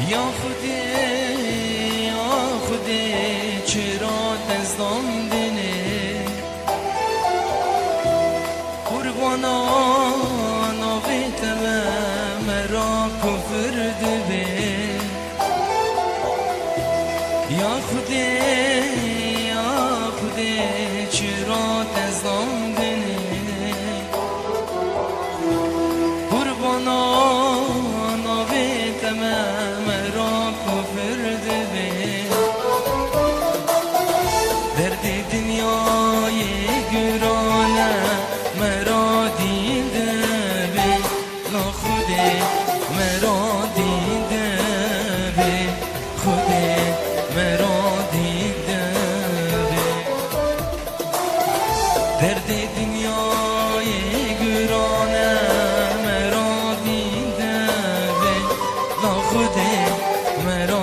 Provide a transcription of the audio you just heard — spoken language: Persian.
یا خودی چرا دزدان دنه قربانا ناویت مرا کفر دبه یا خودی چرا دزدان دنه قربانا ناویت مرا کفر دبه درد دنیای گرانه مرا دیده به ناخوده مرا دیده به خوده مرا دیده به درد دنیای گرانه مرا دیده به ناخوده مرا